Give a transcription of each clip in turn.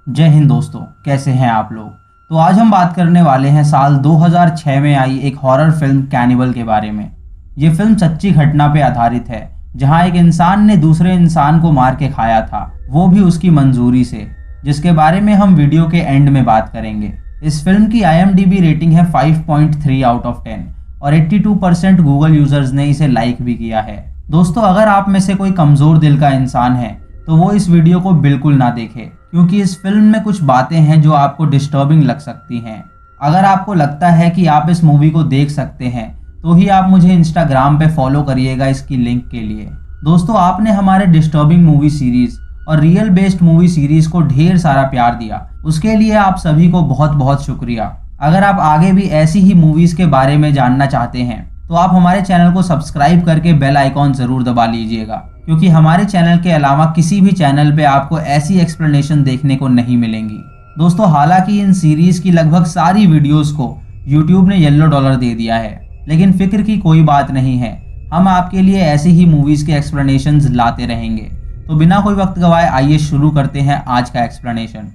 जय हिंद दोस्तों, कैसे हैं आप लोग। तो आज हम बात करने वाले हैं साल 2006 में आई एक हॉरर फिल्म कैनिबल के बारे में। ये फिल्म सच्ची घटना पे आधारित है, जहां एक इंसान ने दूसरे इंसान को मार के खाया था, वो भी उसकी मंजूरी से, जिसके बारे में हम वीडियो के एंड में बात करेंगे। इस फिल्म की IMDb रेटिंग है 5.3 आउट ऑफ 10 और 82% गूगल यूजर्स ने इसे लाइक भी किया है। दोस्तों, अगर आप में से कोई कमजोर दिल का इंसान है तो वो इस वीडियो को बिल्कुल ना देखे, क्योंकि इस फिल्म में कुछ बातें हैं जो आपको डिस्टर्बिंग लग सकती हैं। अगर आपको लगता है कि आप इस मूवी को देख सकते हैं तो ही आप मुझे इंस्टाग्राम पे फॉलो करिएगा इसकी लिंक के लिए। दोस्तों, आपने हमारे डिस्टर्बिंग मूवी सीरीज और रियल बेस्ड मूवी सीरीज को ढेर सारा प्यार दिया, उसके लिए आप सभी को बहुत बहुत शुक्रिया। अगर आप आगे भी ऐसी ही मूवीज के बारे में जानना चाहते हैं तो आप हमारे चैनल को सब्सक्राइब करके बेल आइकॉन जरूर दबा लीजिएगा, क्योंकि हमारे चैनल के अलावा किसी भी चैनल पे आपको ऐसी एक्सप्लेनेशन देखने को नहीं मिलेंगी। दोस्तों, हालांकि इन सीरीज की लगभग सारी वीडियोस को यूट्यूब ने येलो डॉलर दे दिया है, लेकिन फिक्र की कोई बात नहीं है, हम आपके लिए ऐसे ही मूवीज के एक्सप्लेनेशंस लाते रहेंगे। तो बिना कोई वक्त गवाए आइए शुरू करते हैं आज का एक्सप्लेनेशन।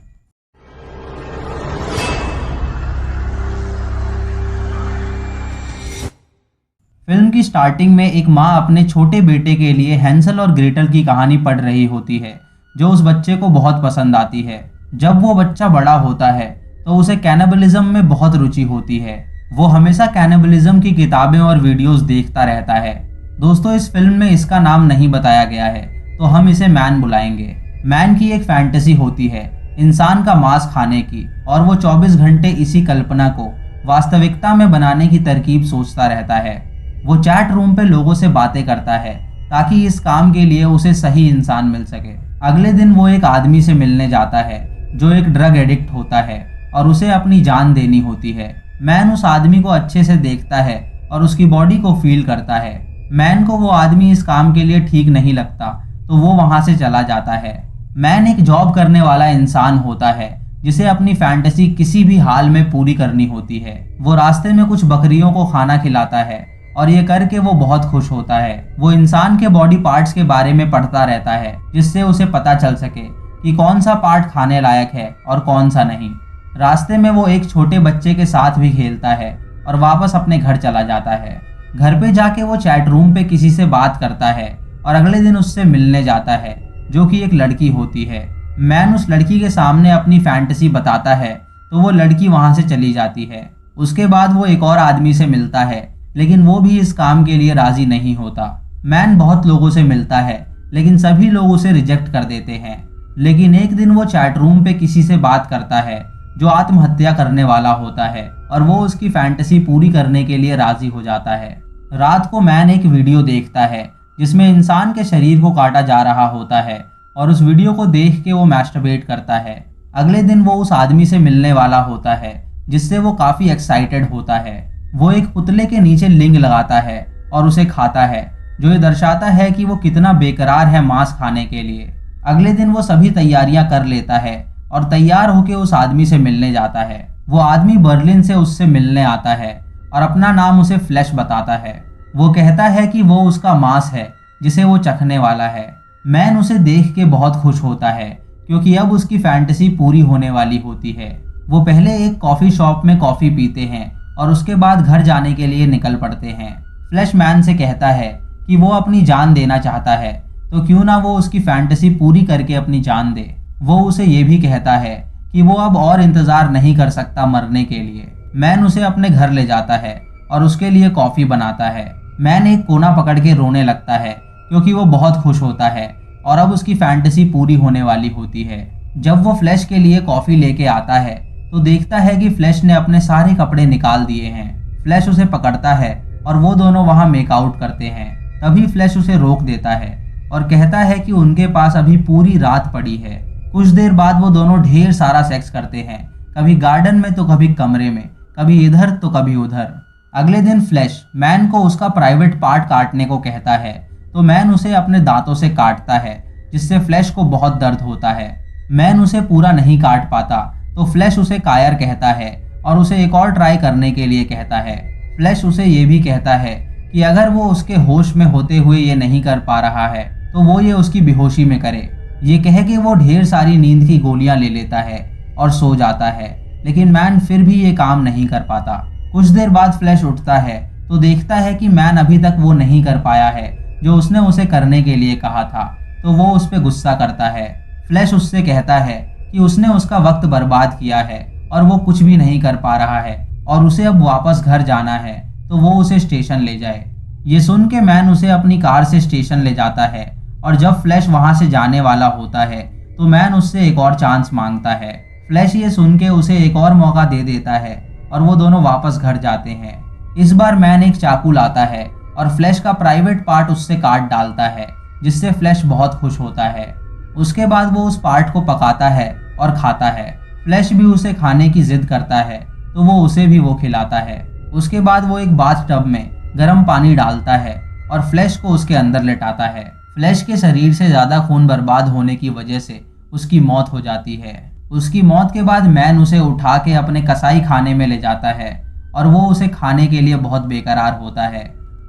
फिल्म की स्टार्टिंग में एक माँ अपने छोटे बेटे के लिए हैंसल और ग्रेटल की कहानी पढ़ रही होती है, जो उस बच्चे को बहुत पसंद आती है। जब वो बच्चा बड़ा होता है तो उसे कैनिबलिज्म में बहुत रुचि होती है। वो हमेशा कैनिबलिज्म की किताबें और वीडियोस देखता रहता है। दोस्तों, इस फिल्म में इसका नाम नहीं बताया गया है, तो हम इसे मैन बुलाएंगे। मैन की एक फैंटेसी होती है इंसान का मांस खाने की, और वो 24 घंटे इसी कल्पना को वास्तविकता में बनाने की तरकीब सोचता रहता है। वो चैट रूम पे लोगों से बातें करता है ताकि इस काम के लिए उसे सही इंसान मिल सके। अगले दिन वो एक आदमी से मिलने जाता है जो एक ड्रग एडिक्ट होता है और उसे अपनी जान देनी होती है। मैन उस आदमी को अच्छे से देखता है और उसकी बॉडी को फील करता है। मैन को वो आदमी इस काम के लिए ठीक नहीं लगता, तो वो वहां से चला जाता है। मैन एक जॉब करने वाला इंसान होता है जिसे अपनी फैंटेसी किसी भी हाल में पूरी करनी होती है। वो रास्ते में कुछ बकरियों को खाना खिलाता है और ये करके वो बहुत खुश होता है। वो इंसान के बॉडी पार्ट्स के बारे में पढ़ता रहता है, जिससे उसे पता चल सके कि कौन सा पार्ट खाने लायक है और कौन सा नहीं। रास्ते में वो एक छोटे बच्चे के साथ भी खेलता है और वापस अपने घर चला जाता है। घर पे जाके वो चैट रूम पे किसी से बात करता है और अगले दिन उससे मिलने जाता है, जो कि एक लड़की होती है। मैन उस लड़की के सामने अपनी फैंटेसी बताता है तो वो लड़की वहां से चली जाती है। उसके बाद वो एक और आदमी से मिलता है, लेकिन वो भी इस काम के लिए राजी नहीं होता। मैन बहुत लोगों से मिलता है, लेकिन सभी लोग उसे रिजेक्ट कर देते हैं। लेकिन एक दिन वो चैट रूम पे किसी से बात करता है जो आत्महत्या करने वाला होता है, और वो उसकी फैंटेसी पूरी करने के लिए राजी हो जाता है। रात को मैन एक वीडियो देखता है जिसमें इंसान के शरीर को काटा जा रहा होता है, और उस वीडियो को देख के वो मैस्टरबेट करता है। अगले दिन वो उस आदमी से मिलने वाला होता है जिससे वो काफी एक्साइटेड होता है। वो एक पुतले के नीचे लिंग लगाता है और उसे खाता है, जो ये दर्शाता है कि वो कितना बेकरार है मांस खाने के लिए। अगले दिन वो सभी तैयारियां कर लेता है और तैयार होकर उस आदमी से मिलने जाता है। वो आदमी बर्लिन से उससे मिलने आता है और अपना नाम उसे फ्लैश बताता है। वो कहता है कि वो उसका मांस है जिसे वो चखने वाला है। मैन उसे देख के बहुत खुश होता है, क्योंकि अब उसकी फैंटेसी पूरी होने वाली होती है। वो पहले एक कॉफी शॉप में कॉफी पीते हैं और उसके बाद घर जाने के लिए निकल पड़ते हैं। फ्लैश मैन से कहता है कि वो अपनी जान देना चाहता है, तो क्यों ना वो उसकी फैंटेसी पूरी करके अपनी जान दे। वो उसे ये भी कहता है कि वो अब और इंतजार नहीं कर सकता मरने के लिए। मैन उसे अपने घर ले जाता है और उसके लिए कॉफी बनाता है। मैन एक कोना पकड़ के रोने लगता है, क्योंकि वो बहुत खुश होता है और अब उसकी फैंटेसी पूरी होने वाली होती है। जब वो फ्लैश के लिए कॉफी लेके आता है तो देखता है कि फ्लैश ने अपने सारे कपड़े निकाल दिए हैं। फ्लैश उसे पकड़ता है और वो दोनों वहां मेकआउट करते हैं। तभी फ्लैश उसे रोक देता है और कहता है कि उनके पास अभी पूरी रात पड़ी है। कुछ देर बाद वो दोनों ढेर सारा सेक्स करते हैं, कभी गार्डन में तो कभी कमरे में, कभी इधर तो कभी उधर। अगले दिन फ्लैश मैन को उसका प्राइवेट पार्ट काटने को कहता है, तो मैन उसे अपने दांतों से काटता है, जिससे फ्लैश को बहुत दर्द होता है। मैन उसे पूरा नहीं काट पाता, तो फ्लैश उसे कायर कहता है और उसे एक और ट्राई करने के लिए कहता है। फ्लैश उसे ये भी कहता है कि अगर वो उसके होश में होते हुए ये नहीं कर पा रहा है तो वो ये उसकी बेहोशी में करे। ये कह के वो ढेर सारी नींद की गोलियां ले लेता है और सो जाता है, लेकिन मैन फिर भी ये काम नहीं कर पाता। कुछ देर बाद फ्लैश उठता है तो देखता है कि मैन अभी तक वो नहीं कर पाया है जो उसने उसे करने के लिए कहा था, तो वो उस पर गुस्सा करता है। फ्लैश उससे कहता है कि उसने उसका वक्त बर्बाद किया है और वो कुछ भी नहीं कर पा रहा है और उसे अब वापस घर जाना है, तो वो उसे स्टेशन ले जाए। ये सुन के मैन उसे अपनी कार से स्टेशन ले जाता है और जब फ्लैश वहां से जाने वाला होता है तो मैन उससे एक और चांस मांगता है। फ्लैश ये सुन के उसे एक और मौका दे देता है और वो दोनों वापस घर जाते हैं। इस बार मैन एक चाकू लाता है और फ्लैश का प्राइवेट पार्ट उससे काट डालता है, जिससे फ्लैश बहुत खुश होता है। उसके बाद वो उस पार्ट को पकाता है और खाता है। फ्लैश भी उसे खाने की जिद करता है तो वो उसे भी वो खिलाता है। उसके बाद वो एक बाथ टब में गर्म पानी डालता है और फ्लैश को उसके अंदर लेटाता है। फ्लैश के शरीर से ज्यादा खून बर्बाद होने की वजह से उसकी मौत हो जाती है। उसकी मौत के बाद मैन उसे उठा के अपने कसाई खाने में ले जाता है और वो उसे खाने के लिए बहुत बेकरार होता है।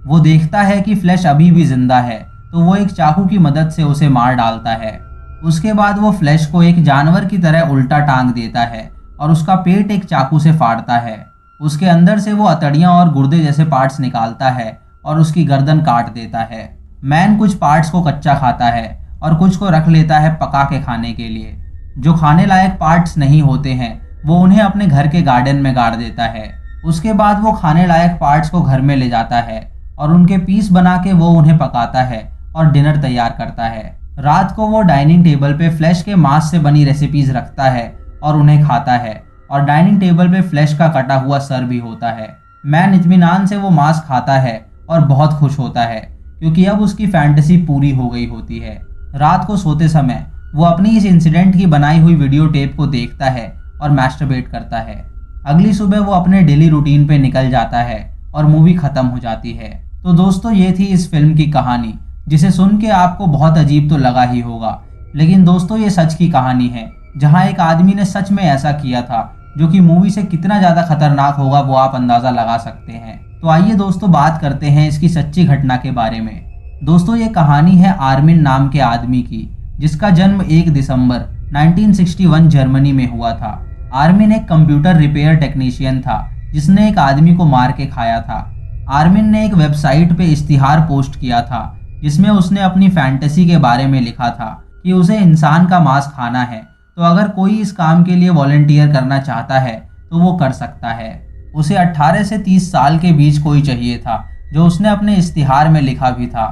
वो देखता है कि फ्लैश अभी भी जिंदा है तो वो एक चाकू की मदद से उसे मार डालता है। उसके बाद वो फ्लैश को एक जानवर की तरह उल्टा टांग देता है और उसका पेट एक चाकू से फाड़ता है। उसके अंदर से वो अतड़ियां और गुर्दे जैसे पार्ट्स निकालता है और उसकी गर्दन काट देता है। मैन कुछ पार्ट्स को कच्चा खाता है और कुछ को रख लेता है पका के खाने के लिए। जो खाने लायक पार्ट्स नहीं होते हैं वो उन्हें अपने घर के गार्डन में गाड़ देता है। उसके बाद वो खाने लायक पार्ट्स को घर में ले जाता है और उनके पीस बना के वो उन्हें पकाता है और डिनर तैयार करता है। रात को वो डाइनिंग टेबल पे फ्लैश के मांस से बनी रेसिपीज रखता है और उन्हें खाता है और डाइनिंग टेबल पे फ्लैश का कटा हुआ सर भी होता है। मैन इत्मीनान से वो मांस खाता है और बहुत खुश होता है क्योंकि अब उसकी फैंटेसी पूरी हो गई होती है। रात को सोते समय वो अपनी इस इंसिडेंट की बनाई हुई वीडियो टेप को देखता है और मैस्टरबेट करता है। अगली सुबह वो अपने डेली रूटीन पे निकल जाता है और मूवी खत्म हो जाती है। तो दोस्तों ये थी इस फिल्म की कहानी, जिसे सुन के आपको बहुत अजीब तो लगा ही होगा, लेकिन दोस्तों ये सच की कहानी है जहां एक आदमी ने सच में ऐसा किया था, जो कि मूवी से कितना ज्यादा खतरनाक होगा वो आप अंदाजा लगा सकते हैं। तो आइए दोस्तों बात करते हैं इसकी सच्ची घटना के बारे में। दोस्तों ये कहानी है आर्मिन नाम के आदमी की, जिसका जन्म 1 दिसंबर 1961 जर्मनी में हुआ था। आर्मिन एक कंप्यूटर रिपेयर टेक्नीशियन था जिसने एक आदमी को मार के खाया था। आर्मिन ने एक वेबसाइट पे इश्तिहार पोस्ट किया था जिसमें उसने अपनी फैंटेसी के बारे में लिखा था कि उसे इंसान का मांस खाना है, तो अगर कोई इस काम के लिए वॉलंटियर करना चाहता है तो वो कर सकता है। उसे 18 से 30 साल के बीच कोई चाहिए था, जो उसने अपने इश्तिहार में लिखा भी था।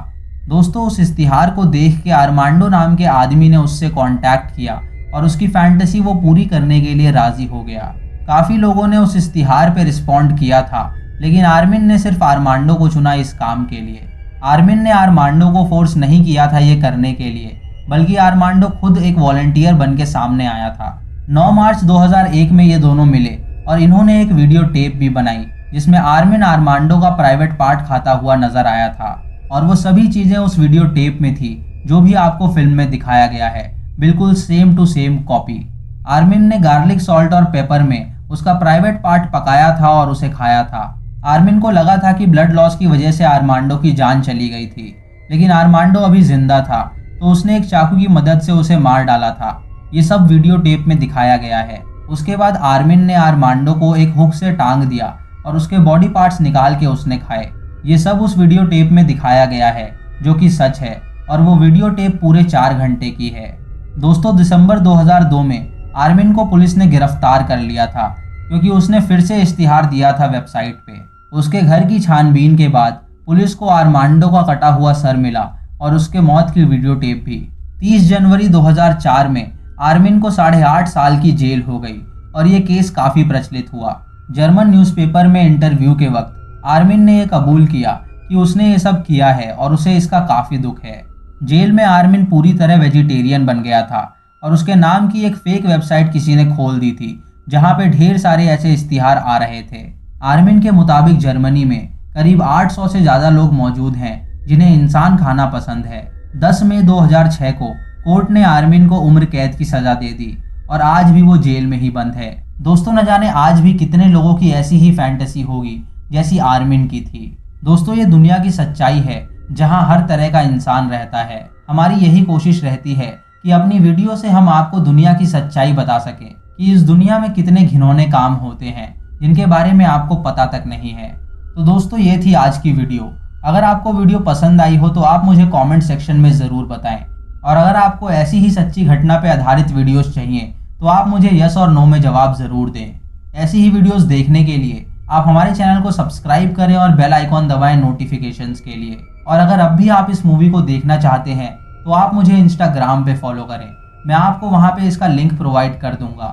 दोस्तों उस इश्तिहार को देख के आर्मांडो नाम के आदमी ने उससे कांटेक्ट किया और उसकी फैंटेसी वो पूरी करने के लिए राजी हो गया। काफ़ी लोगों ने उस इश्तिहार पे रिस्पॉन्ड किया था, लेकिन आर्मिन ने सिर्फ आर्मांडो को चुना इस काम के लिए। आर्मिन ने आर्मांडो को फोर्स नहीं किया था ये करने के लिए, बल्कि आर्मांडो खुद एक वॉलंटियर बन के सामने आया था। 9 मार्च 2001 में ये दोनों मिले और इन्होंने एक वीडियो टेप भी बनाई जिसमें आर्मिन आर्मांडो का प्राइवेट पार्ट खाता हुआ नजर आया था, और वो सभी चीजें उस वीडियो टेप में थी जो भी आपको फिल्म में दिखाया गया है, बिल्कुल same to same copy. Armin ने गार्लिक सॉल्ट और पेपर में उसका प्राइवेट पार्ट पकाया था और उसे खाया था। आर्मिन को लगा था कि ब्लड लॉस की वजह से आर्मांडो की जान चली गई थी, लेकिन आर्मांडो अभी जिंदा था, तो उसने एक चाकू की मदद से उसे मार डाला था। ये सब वीडियो टेप में दिखाया गया है। उसके बाद आर्मिन ने आर्मांडो को एक हुक से टांग दिया और उसके बॉडी पार्ट्स निकाल के उसने खाए। ये सब उस वीडियो टेप में दिखाया गया है, जो कि सच है, और वो वीडियो टेप पूरे 4 घंटे की है। दोस्तों दिसंबर 2002 में आर्मिन को पुलिस ने गिरफ्तार कर लिया था क्योंकि उसने फिर से इश्तिहार दिया था वेबसाइट पे। उसके घर की छानबीन के बाद पुलिस को आर्मांडो का कटा हुआ सर मिला और उसके मौत की वीडियो टेप भी। 30 जनवरी 2004 में आर्मिन को 8.5 साल की जेल हो गई और ये केस काफी प्रचलित हुआ। जर्मन न्यूज़पेपर में इंटरव्यू के वक्त आर्मिन ने यह कबूल किया कि उसने ये सब किया है और उसे इसका काफी दुख है। जेल में आर्मिन पूरी तरह वेजिटेरियन बन गया था और उसके नाम की एक फेक वेबसाइट किसी ने खोल दी थी जहां पे ढेर सारे ऐसे इश्तिहार आ रहे थे। आर्मिन के मुताबिक जर्मनी में करीब 800 से ज्यादा लोग मौजूद हैं जिन्हें इंसान खाना पसंद है। 10 मई 2006 को कोर्ट ने आर्मिन को उम्र कैद की सजा दे दी और आज भी वो जेल में ही बंद है। दोस्तों न जाने आज भी कितने लोगों की ऐसी ही फैंटेसी होगी जैसी आर्मिन की थी। दोस्तों ये दुनिया की सच्चाई है जहां हर तरह का इंसान रहता है। हमारी यही कोशिश रहती है कि कि अपनी वीडियो से हम आपको दुनिया की सच्चाई बता सकें कि इस दुनिया में कितने घिनौने काम होते हैं जिनके बारे में आपको पता तक नहीं है। तो दोस्तों, ये थी आज की वीडियो। अगर आपको वीडियो पसंद आई हो तो आप मुझे कमेंट सेक्शन में ज़रूर बताएं, और अगर आपको ऐसी ही सच्ची घटना पर आधारित वीडियोस चाहिए तो आप मुझे यस और नो में जवाब ज़रूर दें। ऐसी ही वीडियोस देखने के लिए आप हमारे चैनल को सब्सक्राइब करें और बेल आइकॉन दबाएं नोटिफिकेशंस के लिए। और अगर अब भी आप इस मूवी को देखना चाहते हैं तो आप मुझे इंस्टाग्राम पे फॉलो करें, मैं आपको वहां पे इसका लिंक प्रोवाइड कर दूंगा।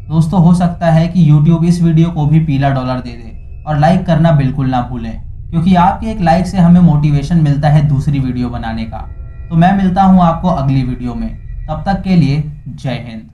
दोस्तों, हो सकता है कि यूट्यूब इस वीडियो को भी पीला डॉलर दे दे, और लाइक करना बिल्कुल ना भूलें, क्योंकि आपके एक लाइक से हमें मोटिवेशन मिलता है दूसरी वीडियो बनाने का। तो मैं मिलता हूँ आपको अगली वीडियो में, तब तक के लिए जय हिंद।